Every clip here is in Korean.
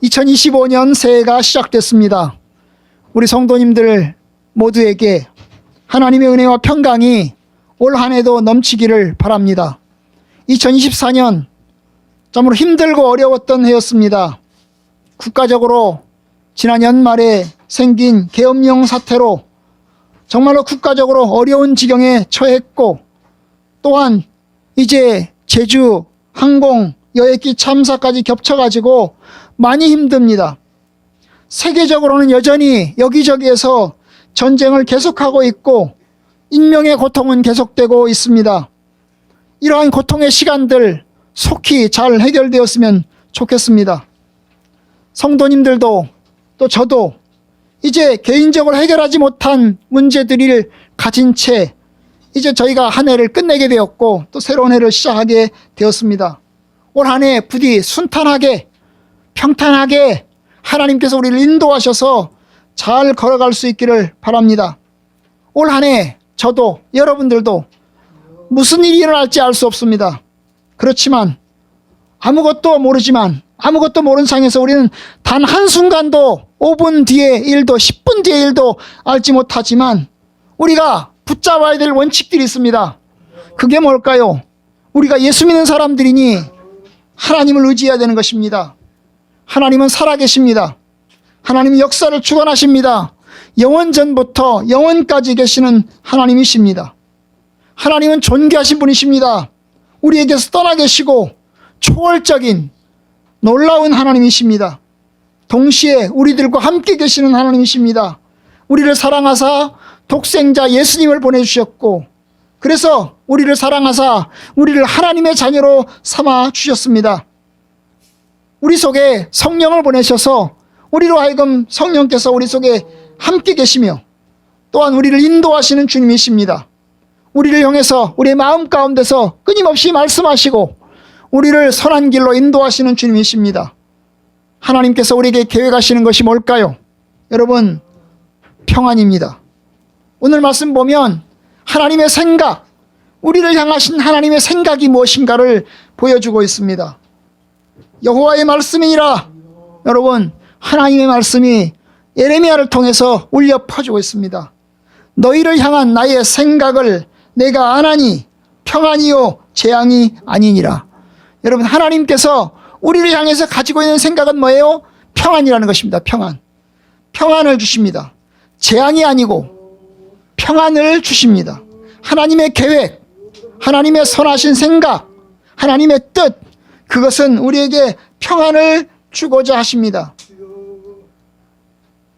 2025년 새해가 시작됐습니다. 우리 성도님들 모두에게 하나님의 은혜와 평강이 올 한 해도 넘치기를 바랍니다. 2024년 참으로 힘들고 어려웠던 해였습니다. 국가적으로 지난 연말에 생긴 계엄령 사태로 정말로 국가적으로 어려운 지경에 처했고, 또한 이제 제주 항공 여객기 참사까지 겹쳐가지고 많이 힘듭니다. 세계적으로는 여전히 여기저기에서 전쟁을 계속하고 있고 인명의 고통은 계속되고 있습니다. 이러한 고통의 시간들 속히 잘 해결되었으면 좋겠습니다. 성도님들도 또 저도 이제 개인적으로 해결하지 못한 문제들을 가진 채 이제 저희가 한 해를 끝내게 되었고 또 새로운 해를 시작하게 되었습니다. 올 한 해 부디 순탄하게 평탄하게 하나님께서 우리를 인도하셔서 잘 걸어갈 수 있기를 바랍니다. 올 한 해 저도 여러분들도 무슨 일이 일어날지 알 수 없습니다. 그렇지만 아무것도 모르는 상황에서 우리는 단 한순간도 5분 뒤의 일도 10분 뒤의 일도 알지 못하지만 우리가 붙잡아야 될 원칙들이 있습니다. 그게 뭘까요? 우리가 예수 믿는 사람들이니 하나님을 의지해야 되는 것입니다. 하나님은 살아계십니다. 하나님은 역사를 주관하십니다. 영원 전부터 영원까지 계시는 하나님이십니다. 하나님은 존귀하신 분이십니다. 우리에게서 떠나 계시고 초월적인 놀라운 하나님이십니다. 동시에 우리들과 함께 계시는 하나님이십니다. 우리를 사랑하사 독생자 예수님을 보내주셨고, 그래서 우리를 사랑하사 우리를 하나님의 자녀로 삼아 주셨습니다. 우리 속에 성령을 보내셔서 우리로 하여금 성령께서 우리 속에 함께 계시며 또한 우리를 인도하시는 주님이십니다. 우리를 향해서 우리의 마음 가운데서 끊임없이 말씀하시고 우리를 선한 길로 인도하시는 주님이십니다. 하나님께서 우리에게 계획하시는 것이 뭘까요? 여러분, 평안입니다. 오늘 말씀 보면 하나님의 생각, 우리를 향하신 하나님의 생각이 무엇인가를 보여주고 있습니다. 여호와의 말씀이니라. 여러분, 하나님의 말씀이 예레미야를 통해서 울려 퍼지고 있습니다. 너희를 향한 나의 생각을 내가 아나니 평안이요 재앙이 아니니라. 여러분, 하나님께서 우리를 향해서 가지고 있는 생각은 뭐예요? 평안이라는 것입니다. 평안을 주십니다. 재앙이 아니고 평안을 주십니다. 하나님의 계획, 하나님의 선하신 생각, 하나님의 뜻, 그것은 우리에게 평안을 주고자 하십니다.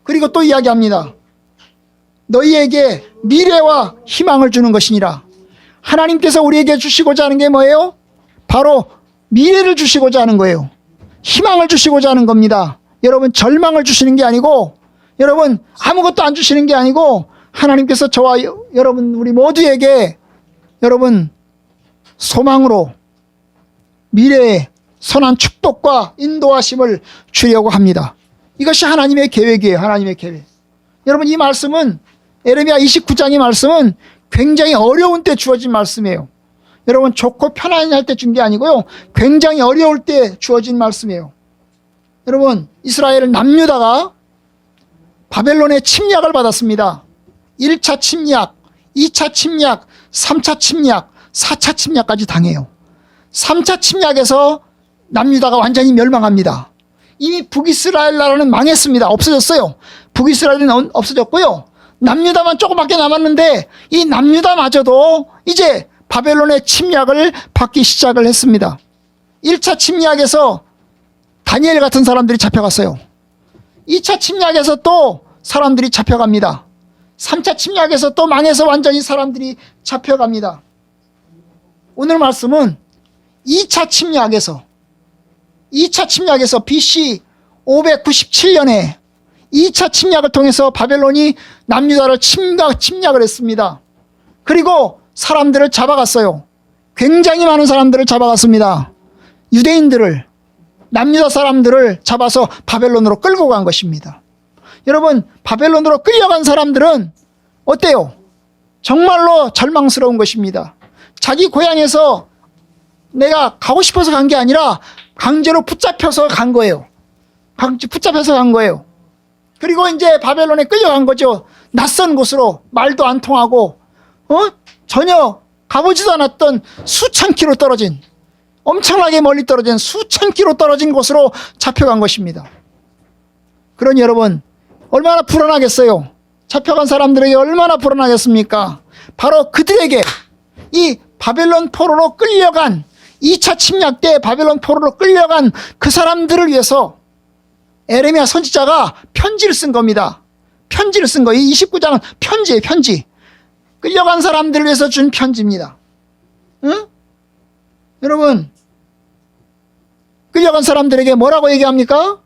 그리고 또 이야기합니다. 너희에게 미래와 희망을 주는 것이니라. 하나님께서 우리에게 주시고자 하는 게 뭐예요? 바로 미래를 주시고자 하는 거예요. 희망을 주시고자 하는 겁니다. 여러분, 절망을 주시는 게 아니고, 여러분 아무것도 안 주시는 게 아니고, 하나님께서 저와 여러분 우리 모두에게 여러분 소망으로 미래의 선한 축복과 인도하심을 주려고 합니다. 이것이 하나님의 계획이에요. 하나님의 계획. 여러분, 이 말씀은 예레미야 29장의 말씀은 굉장히 어려운 때 주어진 말씀이에요. 여러분, 좋고 편안할 때 준 게 아니고요, 굉장히 어려울 때 주어진 말씀이에요. 여러분, 이스라엘 남유다가 바벨론의 침략을 받았습니다. 1차 침략, 2차 침략, 3차 침략, 4차 침략까지 당해요. 3차 침략에서 남유다가 완전히 멸망합니다. 이미 북이스라엘 나라는 망했습니다. 없어졌어요. 북이스라엘은 없어졌고요, 남유다만 조금밖에 남았는데 이 남유다마저도 이제 바벨론의 침략을 받기 시작을 했습니다. 1차 침략에서 다니엘 같은 사람들이 잡혀갔어요. 2차 침략에서 또 사람들이 잡혀갑니다. 3차 침략에서 또 망해서 완전히 사람들이 잡혀갑니다. 오늘 말씀은 2차 침략에서 BC 597년에 2차 침략을 통해서 바벨론이 남유다를 침략을 했습니다. 그리고 사람들을 잡아갔어요. 굉장히 많은 사람들을 잡아갔습니다. 유대인들을, 남유다 사람들을 잡아서 바벨론으로 끌고 간 것입니다. 여러분, 바벨론으로 끌려간 사람들은 어때요? 정말로 절망스러운 것입니다. 자기 고향에서 내가 가고 싶어서 간 게 아니라 강제로 붙잡혀서 간 거예요. 붙잡혀서 간 거예요. 그리고 이제 바벨론에 끌려간 거죠. 낯선 곳으로, 말도 안 통하고 전혀 가보지도 않았던 수천 킬로 떨어진, 엄청나게 멀리 떨어진 수천 킬로 떨어진 곳으로 잡혀간 것입니다. 그러니 여러분, 얼마나 불안하겠어요. 잡혀간 사람들에게 얼마나 불안하겠습니까? 바로 그들에게 이 바벨론 포로로 끌려간, 2차 침략 때 바벨론 포로로 끌려간 그 사람들을 위해서 에레미야 선지자가 편지를 쓴 겁니다. 편지를 쓴 거예요. 이 29장은 편지예요, 편지. 끌려간 사람들을 위해서 준 편지입니다. 응? 여러분, 끌려간 사람들에게 뭐라고 얘기합니까?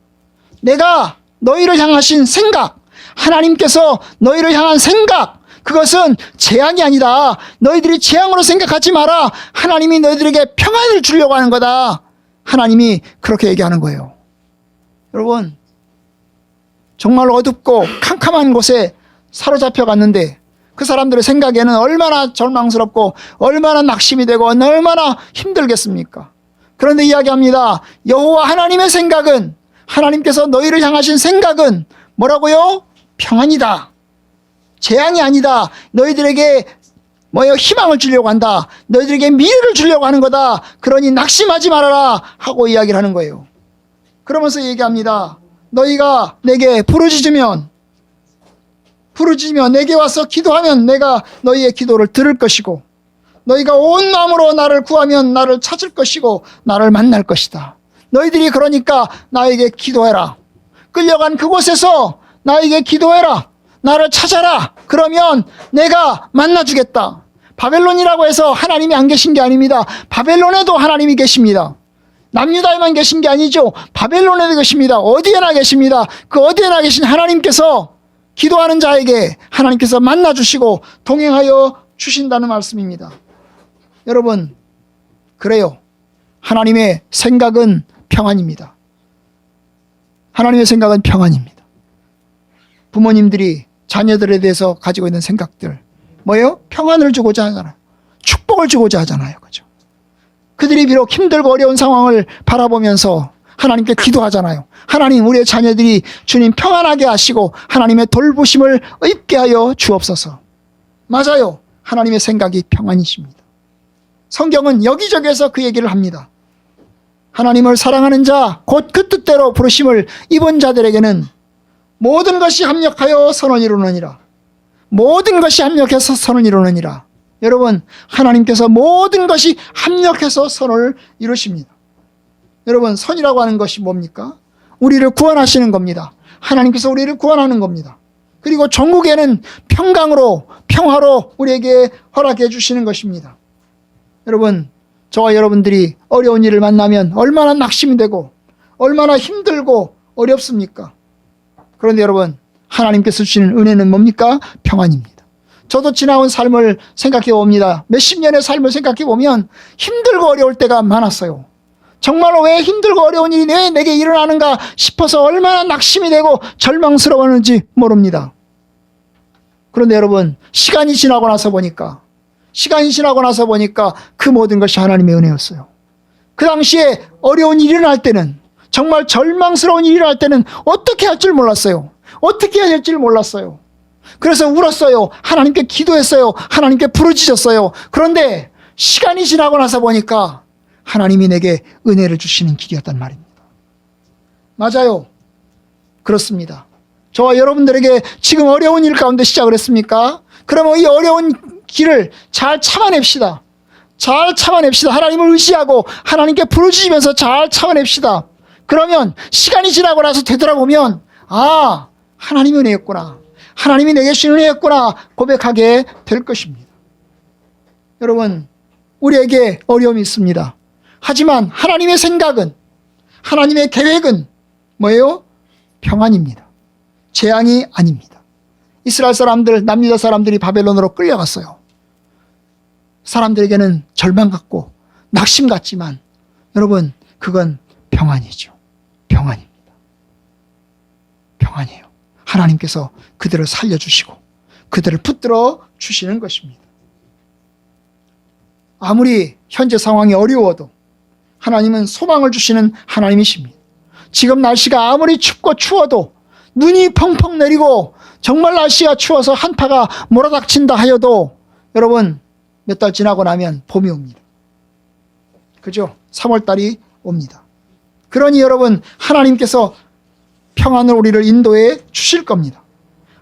내가 너희를 향하신 생각, 하나님께서 너희를 향한 생각, 그것은 재앙이 아니다. 너희들이 재앙으로 생각하지 마라. 하나님이 너희들에게 평안을 주려고 하는 거다. 하나님이 그렇게 얘기하는 거예요. 여러분, 정말 어둡고 캄캄한 곳에 사로잡혀 갔는데 그 사람들의 생각에는 얼마나 절망스럽고 얼마나 낙심이 되고 얼마나 힘들겠습니까? 그런데 이야기합니다. 여호와 하나님의 생각은, 하나님께서 너희를 향하신 생각은 뭐라고요? 평안이다. 재앙이 아니다. 너희들에게 희망을 주려고 한다. 너희들에게 미래를 주려고 하는 거다. 그러니 낙심하지 말아라 하고 이야기를 하는 거예요. 그러면서 얘기합니다. 너희가 내게 부르짖으면 내게 와서 기도하면 내가 너희의 기도를 들을 것이고, 너희가 온 마음으로 나를 구하면 나를 찾을 것이고 나를 만날 것이다. 너희들이 그러니까 나에게 기도해라. 끌려간 그곳에서 나에게 기도해라. 나를 찾아라. 그러면 내가 만나주겠다. 바벨론이라고 해서 하나님이 안 계신 게 아닙니다. 바벨론에도 하나님이 계십니다. 남유다에만 계신 게 아니죠. 바벨론에도 계십니다. 어디에나 계십니다. 그 어디에나 계신 하나님께서 기도하는 자에게 하나님께서 만나주시고 동행하여 주신다는 말씀입니다. 여러분, 그래요. 하나님의 생각은 평안입니다. 하나님의 생각은 평안입니다. 부모님들이 자녀들에 대해서 가지고 있는 생각들, 뭐예요? 평안을 주고자 하잖아요. 축복을 주고자 하잖아요. 그죠? 그들이 비록 힘들고 어려운 상황을 바라보면서 하나님께 기도하잖아요. 하나님, 우리의 자녀들이 주님 평안하게 하시고 하나님의 돌보심을 입게 하여 주옵소서. 맞아요. 하나님의 생각이 평안이십니다. 성경은 여기저기에서 그 얘기를 합니다. 하나님을 사랑하는 자, 곧 그 뜻대로 부르심을 입은 자들에게는 모든 것이 합력하여 선을 이루느니라. 모든 것이 합력해서 선을 이루느니라. 여러분, 하나님께서 모든 것이 합력해서 선을 이루십니다. 여러분, 선이라고 하는 것이 뭡니까? 우리를 구원하시는 겁니다. 하나님께서 우리를 구원하는 겁니다. 그리고 전국에는 평강으로, 평화로 우리에게 허락해 주시는 것입니다. 여러분, 저와 여러분들이 어려운 일을 만나면 얼마나 낙심이 되고 얼마나 힘들고 어렵습니까? 그런데 여러분, 하나님께서 주시는 은혜는 뭡니까? 평안입니다. 저도 지나온 삶을 생각해 봅니다. 몇십 년의 삶을 생각해 보면 힘들고 어려울 때가 많았어요. 정말로 왜 힘들고 어려운 일이 왜 내게 일어나는가 싶어서 얼마나 낙심이 되고 절망스러웠는지 모릅니다. 그런데 여러분, 시간이 지나고 나서 보니까 그 모든 것이 하나님의 은혜였어요. 그 당시에 어려운 일이 일어날 때는, 정말 절망스러운 일이 일어날 때는 어떻게 할 줄 몰랐어요. 어떻게 해야 될지 몰랐어요. 그래서 울었어요. 하나님께 기도했어요. 하나님께 부르짖었어요. 그런데 시간이 지나고 나서 보니까 하나님이 내게 은혜를 주시는 길이었단 말입니다. 맞아요. 그렇습니다. 저와 여러분들에게 지금 어려운 일 가운데 시작을 했습니까? 그러면 이 어려운 길을 잘 참아냅시다. 잘 참아냅시다. 하나님을 의지하고 하나님께 부르짖으면서 잘 참아냅시다. 그러면 시간이 지나고 나서 되돌아보면, 아, 하나님의 은혜였구나. 하나님이 내게 주신 은혜였구나 고백하게 될 것입니다. 여러분, 우리에게 어려움이 있습니다. 하지만 하나님의 생각은, 하나님의 계획은 뭐예요? 평안입니다. 재앙이 아닙니다. 이스라엘 사람들, 남유다 사람들이 바벨론으로 끌려갔어요. 사람들에게는 절망 같고 낙심 같지만 여러분, 그건 평안이죠. 평안입니다. 평안이에요. 하나님께서 그들을 살려주시고 그들을 붙들어 주시는 것입니다. 아무리 현재 상황이 어려워도 하나님은 소망을 주시는 하나님이십니다. 지금 날씨가 아무리 춥고 추워도, 눈이 펑펑 내리고 정말 날씨가 추워서 한파가 몰아닥친다 하여도 여러분, 몇 달 지나고 나면 봄이 옵니다. 그죠? 3월달이 옵니다. 그러니 여러분, 하나님께서 평안을 우리를 인도해 주실 겁니다.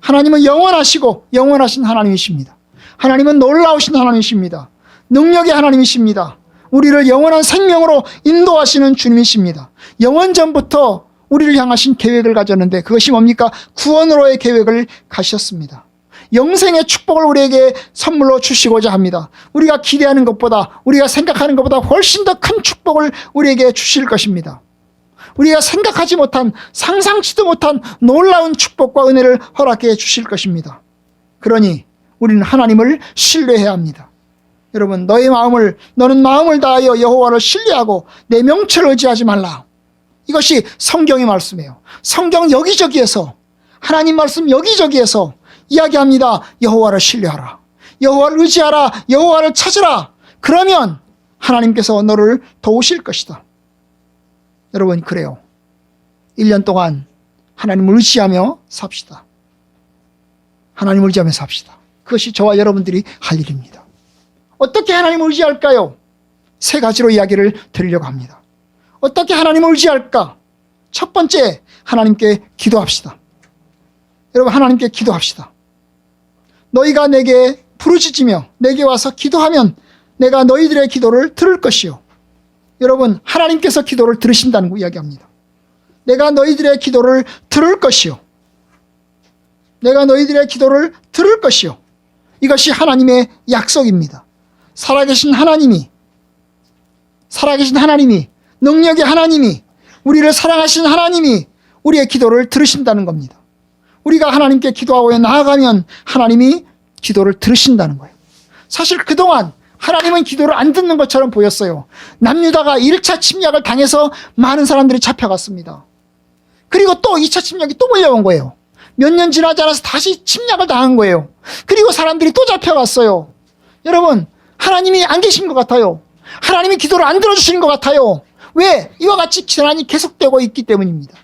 하나님은 영원하시고 영원하신 하나님이십니다. 하나님은 놀라우신 하나님이십니다. 능력의 하나님이십니다. 우리를 영원한 생명으로 인도하시는 주님이십니다. 영원 전부터 우리를 향하신 계획을 가졌는데 그것이 뭡니까? 구원으로의 계획을 가셨습니다. 영생의 축복을 우리에게 선물로 주시고자 합니다. 우리가 기대하는 것보다, 우리가 생각하는 것보다 훨씬 더 큰 축복을 우리에게 주실 것입니다. 우리가 생각하지 못한, 상상치도 못한 놀라운 축복과 은혜를 허락해 주실 것입니다. 그러니 우리는 하나님을 신뢰해야 합니다. 여러분, 너는 마음을 다하여 여호와를 신뢰하고 내 명철을 의지하지 말라. 이것이 성경의 말씀이에요. 성경 여기저기에서, 하나님 말씀 여기저기에서 이야기합니다. 여호와를 신뢰하라. 여호와를 의지하라. 여호와를 찾으라. 그러면 하나님께서 너를 도우실 것이다. 여러분, 그래요. 1년 동안 하나님을 의지하며 삽시다. 하나님을 의지하며 삽시다. 그것이 저와 여러분들이 할 일입니다. 어떻게 하나님을 의지할까요? 3가지로 이야기를 드리려고 합니다. 어떻게 하나님을 의지할까? 첫 번째, 하나님께 기도합시다. 여러분, 하나님께 기도합시다. 너희가 내게 부르짖으며 내게 와서 기도하면 내가 너희들의 기도를 들을 것이요. 여러분, 하나님께서 기도를 들으신다는 거 이야기합니다. 내가 너희들의 기도를 들을 것이요. 내가 너희들의 기도를 들을 것이요. 이것이 하나님의 약속입니다. 살아계신 하나님이, 능력의 하나님이, 우리를 사랑하신 하나님이 우리의 기도를 들으신다는 겁니다. 우리가 하나님께 기도하고 나아가면 하나님이 기도를 들으신다는 거예요. 사실 그동안 하나님은 기도를 안 듣는 것처럼 보였어요. 남유다가 1차 침략을 당해서 많은 사람들이 잡혀갔습니다. 그리고 또 2차 침략이 또 몰려온 거예요. 몇 년 지나지 않아서 다시 침략을 당한 거예요. 그리고 사람들이 또 잡혀갔어요. 여러분, 하나님이 안 계신 것 같아요. 하나님이 기도를 안 들어주시는 것 같아요. 왜? 이와 같이 재난이 계속되고 있기 때문입니다.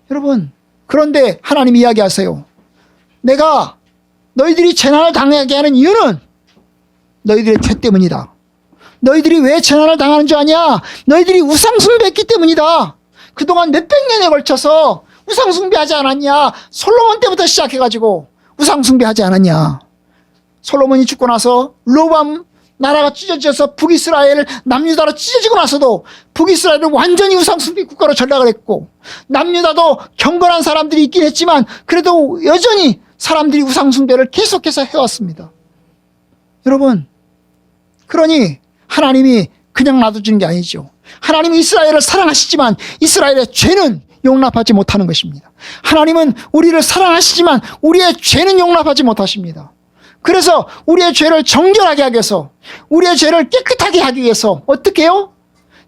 여러분, 그런데 하나님이 이야기하세요. 내가 너희들이 재난을 당하게 하는 이유는 너희들의 죄 때문이다. 너희들이 왜 재난을 당하는 줄 아냐? 너희들이 우상숭배했기 때문이다. 그동안 몇백 년에 걸쳐서 우상숭배하지 않았냐? 솔로몬 때부터 시작해가지고 우상숭배하지 않았냐? 솔로몬이 죽고 나서 로밤 나라가 찢어져서 북이스라엘 남유다로 찢어지고 나서도 북이스라엘은 완전히 우상숭배 국가로 전락을 했고, 남유다도 경건한 사람들이 있긴 했지만 그래도 여전히 사람들이 우상숭배를 계속해서 해왔습니다. 여러분, 그러니 하나님이 그냥 놔두시는 게 아니죠. 하나님이 이스라엘을 사랑하시지만 이스라엘의 죄는 용납하지 못하는 것입니다. 하나님은 우리를 사랑하시지만 우리의 죄는 용납하지 못하십니다. 그래서 우리의 죄를 정결하게 하기 위해서, 우리의 죄를 깨끗하게 하기 위해서 어떻게 해요?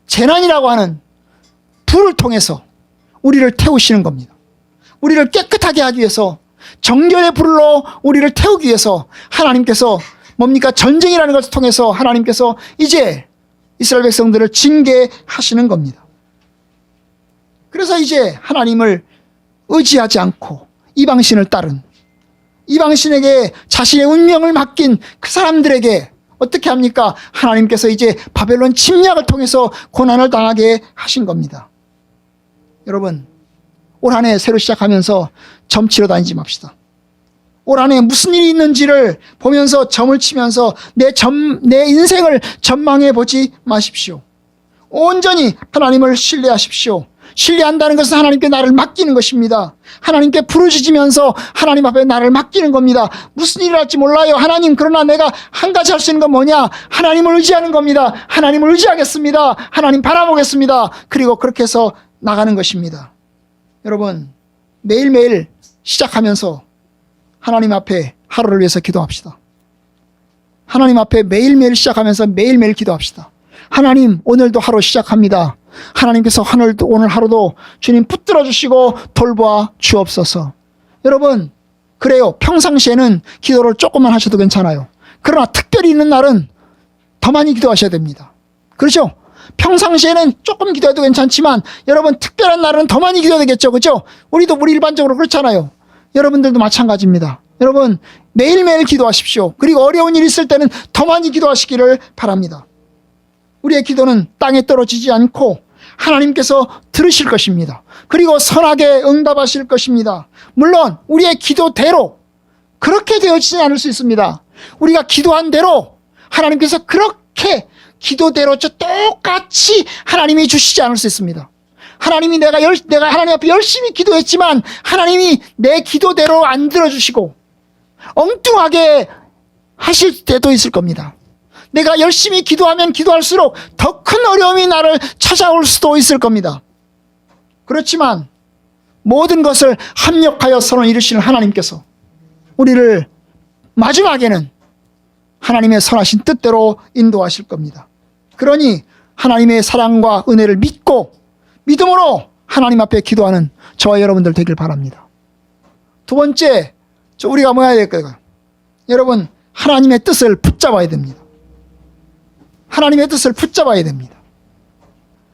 재난이라고 하는 불을 통해서 우리를 태우시는 겁니다. 우리를 깨끗하게 하기 위해서, 정결의 불로 우리를 태우기 위해서 하나님께서 뭡니까? 전쟁이라는 것을 통해서 하나님께서 이제 이스라엘 백성들을 징계하시는 겁니다. 그래서 이제 하나님을 의지하지 않고 이방신을 따른, 이방신에게 자신의 운명을 맡긴 그 사람들에게 어떻게 합니까? 하나님께서 이제 바벨론 침략을 통해서 고난을 당하게 하신 겁니다. 여러분, 올 한 해 새로 시작하면서 점치러 다니지 맙시다. 올 한 해 무슨 일이 있는지를 보면서 점을 치면서 내 인생을 전망해 보지 마십시오. 온전히 하나님을 신뢰하십시오. 신뢰한다는 것은 하나님께 나를 맡기는 것입니다. 하나님께 부르짖으면서 하나님 앞에 나를 맡기는 겁니다. 무슨 일을 할지 몰라요. 하나님, 그러나 내가 한 가지 할 수 있는 건 뭐냐? 하나님을 의지하는 겁니다. 하나님을 의지하겠습니다. 하나님 바라보겠습니다. 그리고 그렇게 해서 나가는 것입니다. 여러분, 매일매일 시작하면서 하나님 앞에 하루를 위해서 기도합시다. 하나님 앞에 매일매일 시작하면서 매일매일 기도합시다. 하나님, 오늘도 하루 시작합니다. 하나님께서 오늘 하루도 주님 붙들어 주시고 돌보아 주옵소서. 여러분, 그래요. 평상시에는 기도를 조금만 하셔도 괜찮아요. 그러나 특별히 있는 날은 더 많이 기도하셔야 됩니다. 그렇죠? 평상시에는 조금 기도해도 괜찮지만 여러분 특별한 날은 더 많이 기도해야 되겠죠. 그죠? 우리 일반적으로 그렇잖아요. 여러분들도 마찬가지입니다. 여러분 매일매일 기도하십시오. 그리고 어려운 일 있을 때는 더 많이 기도하시기를 바랍니다. 우리의 기도는 땅에 떨어지지 않고 하나님께서 들으실 것입니다. 그리고 선하게 응답하실 것입니다. 물론 우리의 기도대로 그렇게 되어지지 않을 수 있습니다. 우리가 기도한 대로 하나님께서 그렇게 기도대로 똑같이 하나님이 주시지 않을 수 있습니다. 하나님이 내가 하나님 앞에 열심히 기도했지만 하나님이 내 기도대로 안 들어주시고 엉뚱하게 하실 때도 있을 겁니다. 내가 열심히 기도하면 기도할수록 더 큰 어려움이 나를 찾아올 수도 있을 겁니다. 그렇지만 모든 것을 합력하여 선을 이루시는 하나님께서 우리를 마지막에는 하나님의 선하신 뜻대로 인도하실 겁니다. 그러니 하나님의 사랑과 은혜를 믿고 믿음으로 하나님 앞에 기도하는 저와 여러분들 되길 바랍니다. 두 번째, 우리가 뭐 해야 될까요? 여러분, 하나님의 뜻을 붙잡아야 됩니다. 하나님의 뜻을 붙잡아야 됩니다.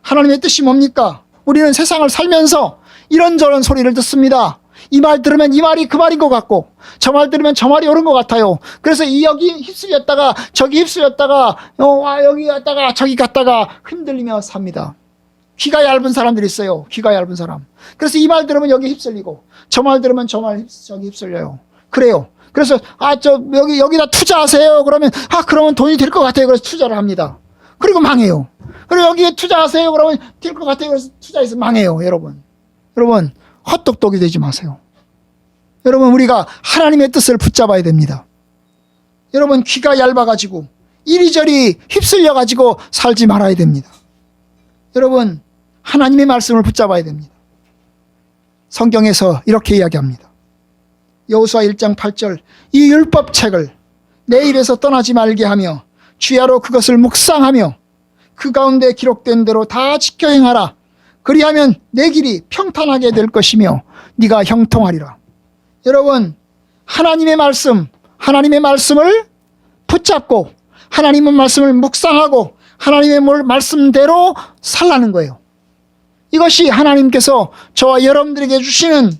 하나님의 뜻이 뭡니까? 우리는 세상을 살면서 이런저런 소리를 듣습니다. 이 말 들으면 이 말이 그 말인 것 같고 저 말 들으면 저 말이 옳은 것 같아요. 그래서 여기 휩쓸렸다가 저기 휩쓸렸다가 여기 갔다가 저기 갔다가 흔들리며 삽니다. 귀가 얇은 사람들이 있어요. 귀가 얇은 사람. 그래서 이 말 들으면 여기 휩쓸리고 저 말 들으면 저기 휩쓸려요. 그래요. 그래서 여기다 투자하세요. 그러면 돈이 될 것 같아요. 그래서 투자를 합니다. 그리고 망해요. 그리고 여기에 투자하세요. 그러면 될 것 같아요. 그래서 투자해서 망해요. 여러분 헛똑똑이 되지 마세요. 여러분 우리가 하나님의 뜻을 붙잡아야 됩니다. 여러분 귀가 얇아가지고 이리저리 휩쓸려가지고 살지 말아야 됩니다. 여러분 하나님의 말씀을 붙잡아야 됩니다. 성경에서 이렇게 이야기합니다. 여호수아 1장 8절 이 율법책을 내 입에서 떠나지 말게 하며 주야로 그것을 묵상하며 그 가운데 기록된 대로 다 지켜 행하라. 그리하면 내 길이 평탄하게 될 것이며 네가 형통하리라. 여러분 하나님의 말씀을 붙잡고 하나님의 말씀을 묵상하고 하나님의 말씀대로 살라는 거예요. 이것이 하나님께서 저와 여러분들에게 주시는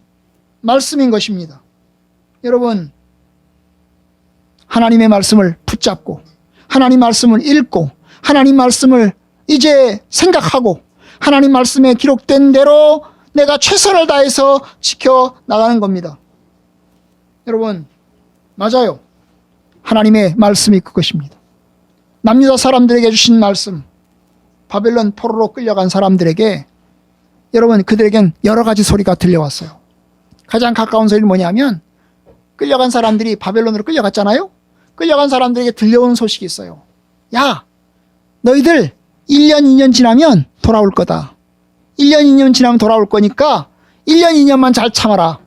말씀인 것입니다. 여러분 하나님의 말씀을 붙잡고 하나님 말씀을 읽고 하나님 말씀을 이제 생각하고 하나님 말씀에 기록된 대로 내가 최선을 다해서 지켜나가는 겁니다. 여러분 맞아요. 하나님의 말씀이 그것입니다. 남유다 사람들에게 주신 말씀, 바벨론 포로로 끌려간 사람들에게 여러분 그들에겐 여러 가지 소리가 들려왔어요. 가장 가까운 소리는 뭐냐면 끌려간 사람들이 바벨론으로 끌려갔잖아요. 끌려간 사람들에게 들려온 소식이 있어요. 야, 너희들 1년 2년 지나면 돌아올 거다. 1년 2년 지나면 돌아올 거니까 1년 2년만 잘 참아라.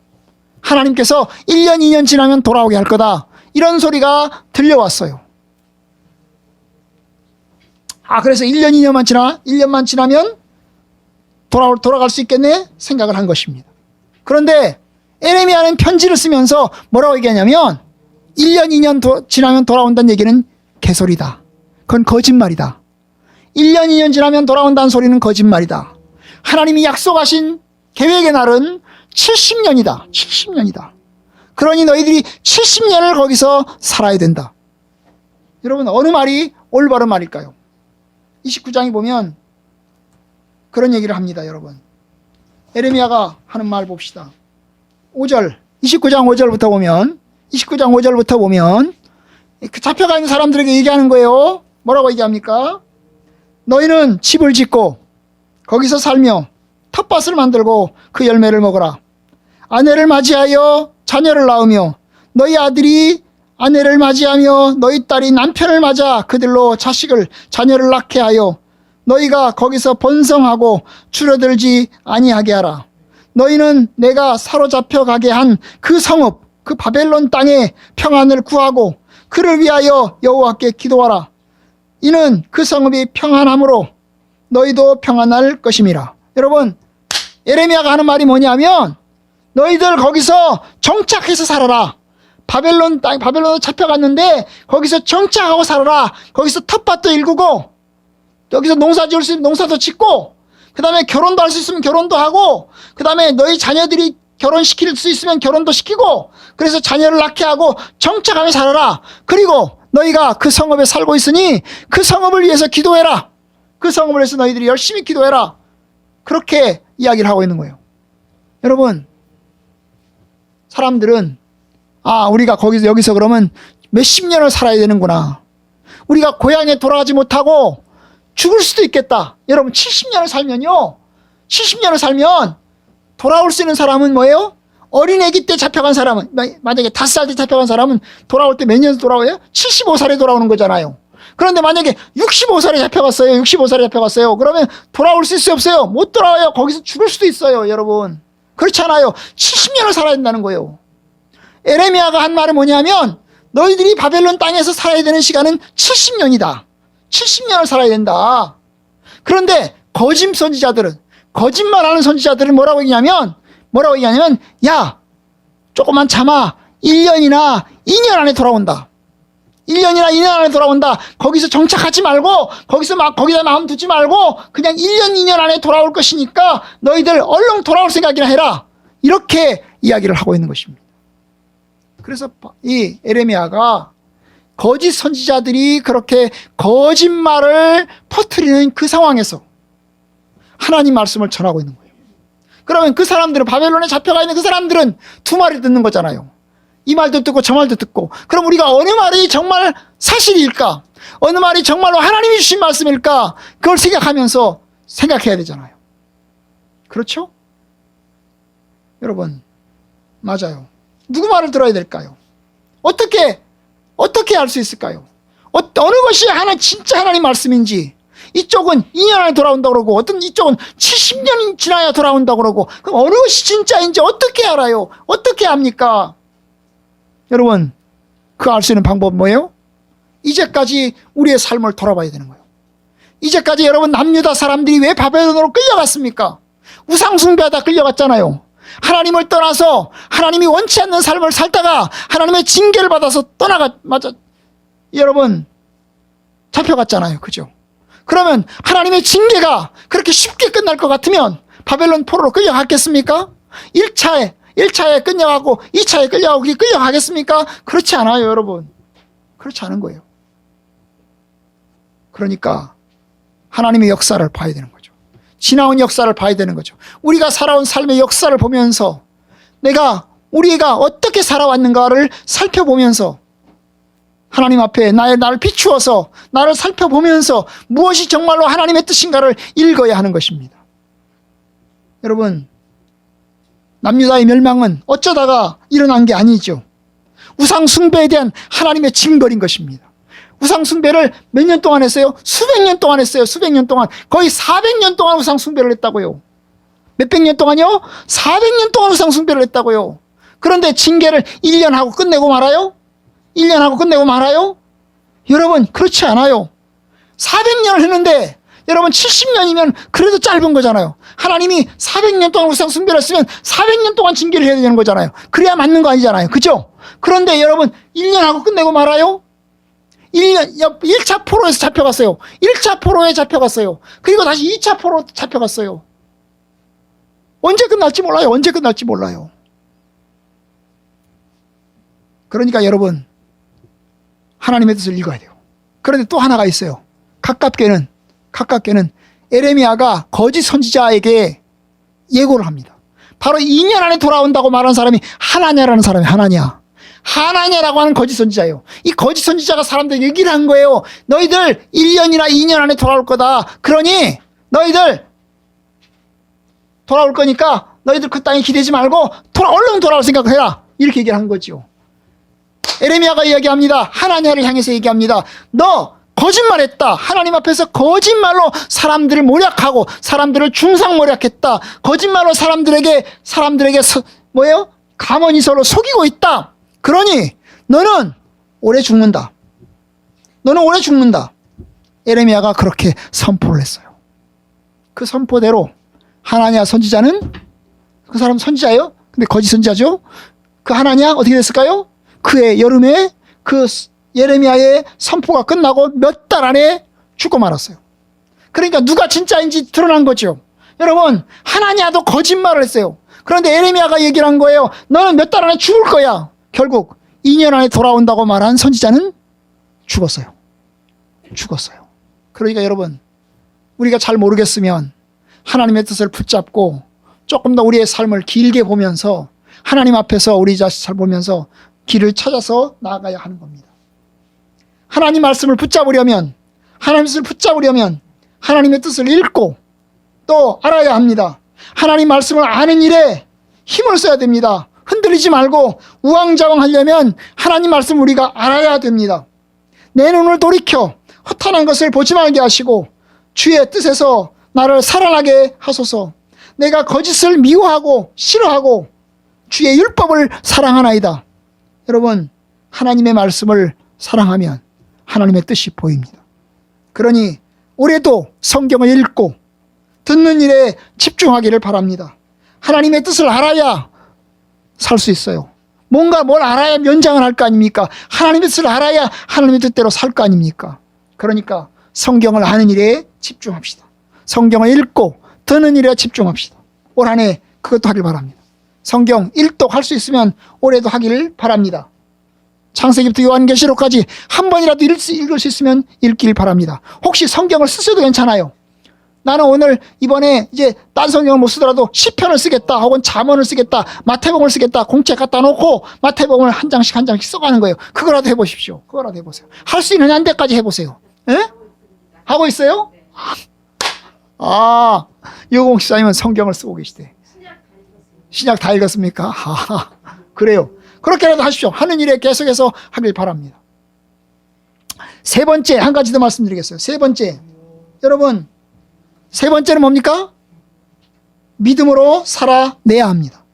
하나님께서 1년 2년 지나면 돌아오게 할 거다. 이런 소리가 들려왔어요. 그래서 1년 1년만 지나면 돌아갈 수 있겠네 생각을 한 것입니다. 그런데 에레미야는 편지를 쓰면서 뭐라고 얘기하냐면 1년 2년 지나면 돌아온다는 얘기는 개소리다. 그건 거짓말이다. 1년 2년 지나면 돌아온다는 소리는 거짓말이다. 하나님이 약속하신 계획의 날은 70년이다. 70년이다. 그러니 너희들이 70년을 거기서 살아야 된다. 여러분 어느 말이 올바른 말일까요? 29장에 보면 그런 얘기를 합니다. 여러분 에레미야가 하는 말 봅시다. 5절 29장 5절부터 보면 그 잡혀가 있는 사람들에게 얘기하는 거예요. 뭐라고 얘기합니까? 너희는 집을 짓고 거기서 살며 텃밭을 만들고 그 열매를 먹어라. 아내를 맞이하여 자녀를 낳으며 너희 아들이 아내를 맞이하며 너희 딸이 남편을 맞아 그들로 자녀를 낳게 하여 너희가 거기서 번성하고 줄어들지 아니하게 하라. 너희는 내가 사로잡혀 가게 한 그 성읍 그 바벨론 땅에 평안을 구하고 그를 위하여 여호와께 기도하라. 이는 그 성읍이 평안함으로 너희도 평안할 것임이라. 여러분 에레미야가 하는 말이 뭐냐면 너희들 거기서 정착해서 살아라. 바벨론으로 잡혀갔는데 거기서 정착하고 살아라. 거기서 텃밭도 일구고 여기서 농사 지을 수 있으면 농사도 짓고, 그 다음에 결혼도 할 수 있으면 결혼도 하고, 그 다음에 너희 자녀들이 결혼시킬 수 있으면 결혼도 시키고, 그래서 자녀를 낳게 하고 정착하며 살아라. 그리고 너희가 그 성읍에 살고 있으니 그 성읍을 위해서 기도해라. 그 성읍을 위해서 너희들이 열심히 기도해라. 그렇게 이야기를 하고 있는 거예요. 여러분, 사람들은 우리가 여기서 그러면 몇십 년을 살아야 되는구나. 우리가 고향에 돌아가지 못하고 죽을 수도 있겠다. 여러분, 70년을 살면요. 70년을 살면 돌아올 수 있는 사람은 뭐예요? 어린애기 때 잡혀간 사람은, 만약에 5살 때 잡혀간 사람은 돌아올 때 몇 년에 돌아와요? 75살에 돌아오는 거잖아요. 그런데 만약에 65살에 잡혀갔어요. 65살에 잡혀갔어요. 그러면 돌아올 수 있어요? 없어요? 못 돌아와요. 거기서 죽을 수도 있어요, 여러분. 그렇잖아요. 70년을 살아야 된다는 거예요. 에레미야가 한 말은 뭐냐면, 너희들이 바벨론 땅에서 살아야 되는 시간은 70년이다. 70년을 살아야 된다. 그런데 거짓 선지자들은, 거짓말하는 선지자들은 뭐라고 얘기하냐면, 야, 조금만 참아. 1년이나 2년 안에 돌아온다. 1년이나 2년 안에 돌아온다. 거기서 정착하지 말고, 거기다 마음 두지 말고, 그냥 1년, 2년 안에 돌아올 것이니까 너희들 얼른 돌아올 생각이나 해라. 이렇게 이야기를 하고 있는 것입니다. 그래서 이 에레미야가 거짓 선지자들이 그렇게 거짓말을 퍼뜨리는 그 상황에서 하나님 말씀을 전하고 있는 거예요. 그러면 그 사람들은, 바벨론에 잡혀가 있는 그 사람들은 두 말을 듣는 거잖아요. 이 말도 듣고 저 말도 듣고. 그럼 우리가 어느 말이 정말 사실일까? 어느 말이 정말로 하나님이 주신 말씀일까? 그걸 생각하면서 생각해야 되잖아요. 그렇죠? 여러분, 맞아요. 누구 말을 들어야 될까요? 어떻게 알 수 있을까요? 어느 것이 진짜 하나님 말씀인지. 이쪽은 2년 안에 돌아온다고 그러고, 이쪽은 70년이 지나야 돌아온다고 그러고, 그럼 어느 것이 진짜인지 어떻게 알아요? 어떻게 압니까? 여러분, 그 알 수 있는 방법은 뭐예요? 이제까지 우리의 삶을 돌아봐야 되는 거예요. 이제까지 여러분, 남유다 사람들이 왜 바벨론으로 끌려갔습니까? 우상숭배하다 끌려갔잖아요. 하나님을 떠나서 하나님이 원치 않는 삶을 살다가 하나님의 징계를 받아서 여러분, 잡혀갔잖아요. 그죠? 그러면 하나님의 징계가 그렇게 쉽게 끝날 것 같으면 바벨론 포로로 끌려갔겠습니까? 1차에 끌려가고 2차에 끌려가겠습니까? 그렇지 않아요, 여러분. 그렇지 않은 거예요. 그러니까 하나님의 역사를 봐야 되는 거죠. 지나온 역사를 봐야 되는 거죠. 우리가 살아온 삶의 역사를 보면서 우리가 어떻게 살아왔는가를 살펴보면서 하나님 앞에 나를 비추어서 나를 살펴보면서 무엇이 정말로 하나님의 뜻인가를 읽어야 하는 것입니다. 여러분, 남유다의 멸망은 어쩌다가 일어난 게 아니죠. 우상 숭배에 대한 하나님의 징벌인 것입니다. 우상 숭배를 몇 년 동안 했어요? 수백 년 동안 했어요. 수백 년 동안. 거의 400년 동안 우상 숭배를 했다고요. 몇백 년 동안요? 400년 동안 우상 숭배를 했다고요. 그런데 징계를 1년 하고 끝내고 말아요? 1년 하고 끝내고 말아요? 여러분, 그렇지 않아요. 400년을 했는데 여러분, 70년이면 그래도 짧은 거잖아요. 하나님이 400년 동안 우상 숭배를 했으면 400년 동안 징계를 해야 되는 거잖아요. 그래야 맞는 거 아니잖아요. 그죠? 그런데 여러분, 1년 하고 끝내고 말아요? 1차 포로에서 잡혀갔어요. 1차 포로에 잡혀갔어요. 그리고 다시 2차 포로 잡혀갔어요. 언제 끝날지 몰라요. 언제 끝날지 몰라요. 그러니까 여러분, 하나님의 뜻을 읽어야 돼요. 그런데 또 하나가 있어요. 가깝게는 에레미야가 거짓 선지자에게 예고를 합니다. 바로 2년 안에 돌아온다고 말한 사람이 하나냐라는 사람이 하나냐라고 하는 거짓 선지자예요. 이 거짓 선지자가 사람들에게 얘기를 한 거예요. 너희들 1년이나 2년 안에 돌아올 거다. 그러니 너희들 돌아올 거니까 너희들 그 땅에 기대지 말고 얼른 돌아올 생각을 해라. 이렇게 얘기를 한 거죠. 에레미야가 이야기합니다. 하나냐를 향해서 얘기합니다. 너 거짓말했다. 하나님 앞에서 거짓말로 사람들을 모략하고 사람들을 중상모략했다. 거짓말로 사람들에게 가만히 서로 속이고 있다. 그러니 너는 오래 죽는다. 에레미야가 그렇게 선포를 했어요. 그 선포대로 하나냐 선지자는, 그 사람 선지자예요? 근데 거짓 선지자죠? 그 하나냐 어떻게 됐을까요? 그해 여름에 그 예레미야의 선포가 끝나고 몇 달 안에 죽고 말았어요. 그러니까 누가 진짜인지 드러난 거죠. 여러분, 하나냐도 거짓말을 했어요. 그런데 에레미야가 얘기를 한 거예요. 너는 몇 달 안에 죽을 거야. 결국 2년 안에 돌아온다고 말한 선지자는 죽었어요. 죽었어요. 그러니까 여러분, 우리가 잘 모르겠으면 하나님의 뜻을 붙잡고 조금 더 우리의 삶을 길게 보면서 하나님 앞에서 우리 자식 잘 보면서 길을 찾아서 나아가야 하는 겁니다. 하나님 말씀을 붙잡으려면, 하나님의 뜻을 붙잡으려면 하나님의 뜻을 읽고 또 알아야 합니다. 하나님 말씀을 아는 일에 힘을 써야 됩니다. 흔들리지 말고 우왕좌왕 하려면 하나님 말씀 우리가 알아야 됩니다. 내 눈을 돌이켜 허탄한 것을 보지 말게 하시고 주의 뜻에서 나를 살아나게 하소서. 내가 거짓을 미워하고 싫어하고 주의 율법을 사랑하나이다. 여러분, 하나님의 말씀을 사랑하면 하나님의 뜻이 보입니다. 그러니 올해도 성경을 읽고 듣는 일에 집중하기를 바랍니다. 하나님의 뜻을 알아야 살 수 있어요. 뭔가 뭘 알아야 면장을 할 거 아닙니까? 하나님의 뜻을 알아야 하나님의 뜻대로 살 거 아닙니까? 그러니까 성경을 아는 일에 집중합시다. 성경을 읽고 듣는 일에 집중합시다. 올 한 해 그것도 하길 바랍니다. 성경 일독 할 수 있으면 올해도 하기를 바랍니다. 창세기부터 요한계시록까지 한 번이라도 읽을 수 있으면 읽길 바랍니다. 혹시 성경을 쓰셔도 괜찮아요. 나는 오늘 이번에 이제 딴 성경을 못 쓰더라도 시편을 쓰겠다 혹은 잠언을 쓰겠다 마태복음을 쓰겠다 공책 갖다 놓고 마태복음을 한 장씩 한 장씩 써가는 거예요. 그거라도 해보십시오. 그거라도 해보세요. 할 수 있는 한 데까지 해보세요. 에? 하고 있어요? 아, 유공 씨사님은 성경을 쓰고 계시대. 신약 다 읽었습니까? 아, 그래요. 그렇게라도 하십시오. 하는 일에 계속해서 하길 바랍니다. 세 번째, 한 가지 더 말씀드리겠어요. 세 번째, 여러분, 세 번째는 뭡니까? 믿음으로 살아내야 합니다.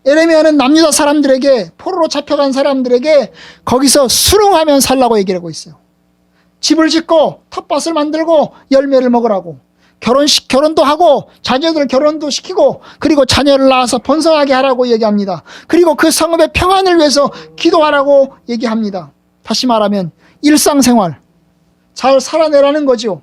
에레미야는 남유다 사람들에게, 포로로 잡혀간 사람들에게 거기서 수능하면 살라고 얘기를 하고 있어요. 집을 짓고 텃밭을 만들고 열매를 먹으라고, 결혼도 하고 자녀들 결혼도 시키고 그리고 자녀를 낳아서 번성하게 하라고 얘기합니다. 그리고 그 성읍의 평안을 위해서 기도하라고 얘기합니다. 다시 말하면 일상생활 잘 살아내라는 거죠.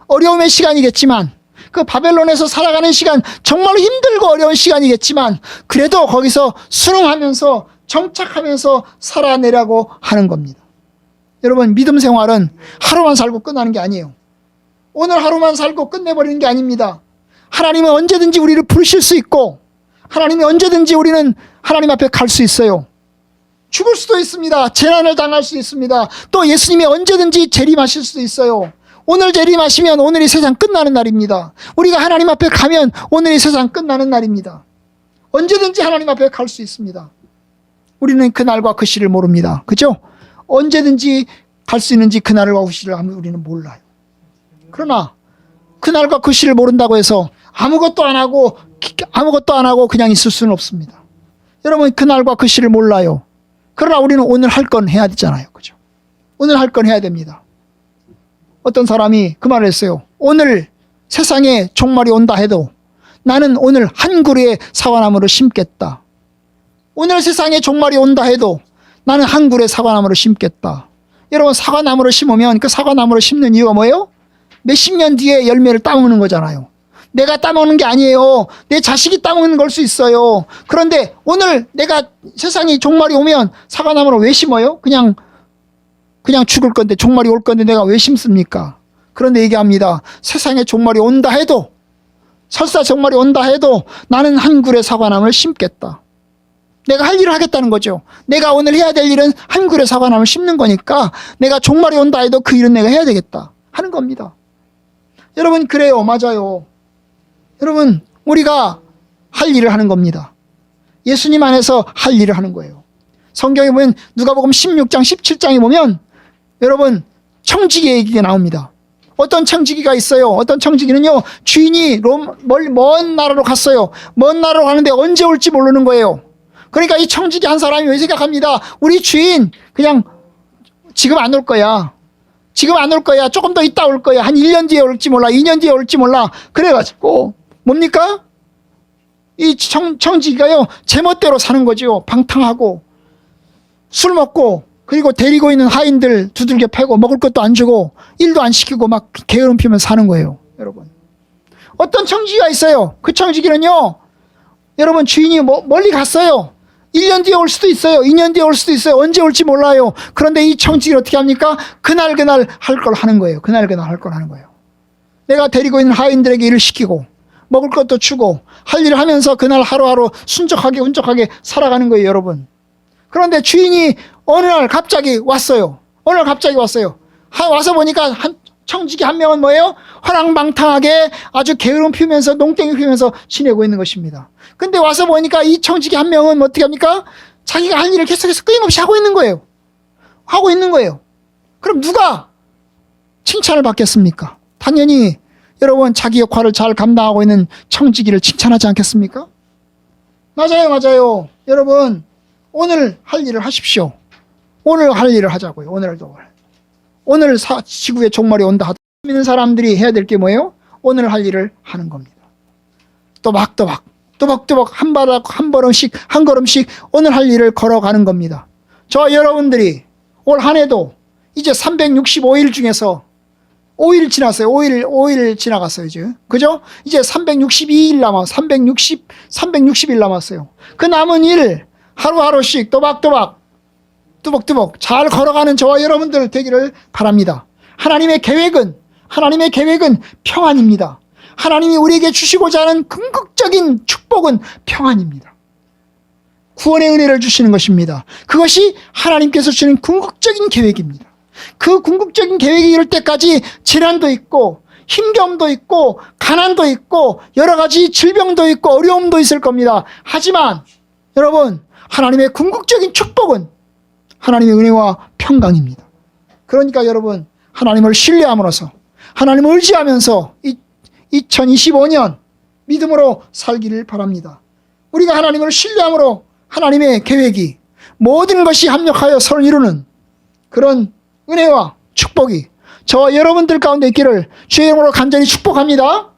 어려움의 시간이겠지만, 그 바벨론에서 살아가는 시간 정말로 힘들고 어려운 시간이겠지만 그래도 거기서 순응하면서 정착하면서 살아내라고 하는 겁니다. 여러분, 믿음 생활은 하루만 살고 끝나는 게 아니에요. 오늘 하루만 살고 끝내버리는 게 아닙니다. 하나님은 언제든지 우리를 부르실 수 있고 하나님이 언제든지 우리는 하나님 앞에 갈 수 있어요. 죽을 수도 있습니다. 재난을 당할 수 있습니다. 또 예수님이 언제든지 재림하실 수도 있어요. 오늘 재림하시면 오늘이 세상 끝나는 날입니다. 우리가 하나님 앞에 가면 오늘이 세상 끝나는 날입니다. 언제든지 하나님 앞에 갈 수 있습니다. 우리는 그날과 그 시를 모릅니다. 그죠? 언제든지 갈 수 있는지 그날과 그 시를 우리는 몰라요. 그러나 그날과 그 시를 모른다고 해서 아무것도 안 하고 그냥 있을 수는 없습니다. 여러분, 그날과 그 시를 몰라요. 그러나 우리는 오늘 할 건 해야 되잖아요. 그죠? 오늘 할 건 해야 됩니다. 어떤 사람이 그 말을 했어요. 오늘 세상에 종말이 온다 해도 나는 오늘 한 그루의 사과나무를 심겠다. 오늘 세상에 종말이 온다 해도 나는 한 그루의 사과나무를 심겠다. 여러분, 사과나무를 심으면 그 사과나무를 심는 이유가 뭐예요? 몇십 년 뒤에 열매를 따먹는 거잖아요. 내가 따먹는 게 아니에요. 내 자식이 따먹는 걸 수 있어요. 그런데 오늘 내가 세상에 종말이 오면 사과나무를 왜 심어요? 그냥 죽을 건데, 종말이 올 건데 내가 왜 심습니까? 그런데 얘기합니다. 세상에 종말이 온다 해도, 설사 종말이 온다 해도 나는 한 그루의 사과나무를 심겠다. 내가 할 일을 하겠다는 거죠. 내가 오늘 해야 될 일은 한 그루의 사과나무를 심는 거니까 내가 종말이 온다 해도 그 일은 내가 해야 되겠다 하는 겁니다. 여러분, 그래요. 맞아요. 여러분, 우리가 할 일을 하는 겁니다. 예수님 안에서 할 일을 하는 거예요. 성경에 보면 누가복음 16장 17장에 보면 여러분, 청지기 얘기가 나옵니다. 어떤 청지기가 있어요. 어떤 청지기는요, 주인이 먼 나라로 갔어요. 먼 나라로 가는데 언제 올지 모르는 거예요. 그러니까 이 청지기 한 사람이 왜 생각합니다. 우리 주인 그냥 지금 안 올 거야. 지금 안 올 거야. 조금 더 있다 올 거야. 한 1년 뒤에 올지 몰라. 2년 뒤에 올지 몰라. 그래가지고 뭡니까? 이 청지기가요, 제멋대로 사는 거죠. 방탕하고 술 먹고 그리고 데리고 있는 하인들 두들겨 패고 먹을 것도 안 주고 일도 안 시키고 막 게으름 피우며 사는 거예요. 여러분, 어떤 청지기가 있어요. 그 청지기는요, 여러분, 주인이 멀리 갔어요. 1년 뒤에 올 수도 있어요. 2년 뒤에 올 수도 있어요. 언제 올지 몰라요. 그런데 이 청지기를 어떻게 합니까? 그날 할 걸 하는 거예요. 그날 할 걸 하는 거예요. 내가 데리고 있는 하인들에게 일을 시키고 먹을 것도 주고 할 일을 하면서 그날 하루하루 순적하게 훈적하게 살아가는 거예요. 여러분, 그런데 주인이 어느 날 갑자기 왔어요. 와서 보니까 청지기 한 명은 뭐예요? 허랑방탕하게 아주 게으름 피우면서 농땡이 피우면서 지내고 있는 것입니다. 근데 와서 보니까 이 청지기 한 명은 어떻게 합니까? 자기가 할 일을 계속해서 끊임없이 하고 있는 거예요. 그럼 누가 칭찬을 받겠습니까? 당연히 여러분, 자기 역할을 잘 감당하고 있는 청지기를 칭찬하지 않겠습니까? 맞아요. 여러분, 오늘 할 일을 하십시오. 오늘 할 일을 하자고요. 오늘 지구의 종말이 온다 하다 믿는 사람들이 해야 될 게 뭐예요? 오늘 할 일을 하는 겁니다. 또박또박 한 걸음씩 오늘 할 일을 걸어가는 겁니다. 저 여러분들이 올 한 해도 이제 365일 중에서 5일 지났어요. 5일 지나갔어요, 이제. 그죠? 이제 360일 남았어요. 그 남은 일 하루하루씩 또박또박 잘 걸어가는 저와 여러분들 되기를 바랍니다. 하나님의 계획은 평안입니다. 하나님이 우리에게 주시고자 하는 궁극적인 축복은 평안입니다. 구원의 은혜를 주시는 것입니다. 그것이 하나님께서 주시는 궁극적인 계획입니다. 그 궁극적인 계획이 이룰 때까지 재난도 있고 힘겨움도 있고 가난도 있고 여러 가지 질병도 있고 어려움도 있을 겁니다. 하지만 여러분, 하나님의 궁극적인 축복은 하나님의 은혜와 평강입니다. 그러니까 여러분, 하나님을 신뢰함으로써 하나님을 의지하면서 2025년 믿음으로 살기를 바랍니다. 우리가 하나님을 신뢰함으로 하나님의 계획이 모든 것이 합력하여 선을 이루는 그런 은혜와 축복이 저와 여러분들 가운데 있기를 주의 이름으로 간절히 축복합니다.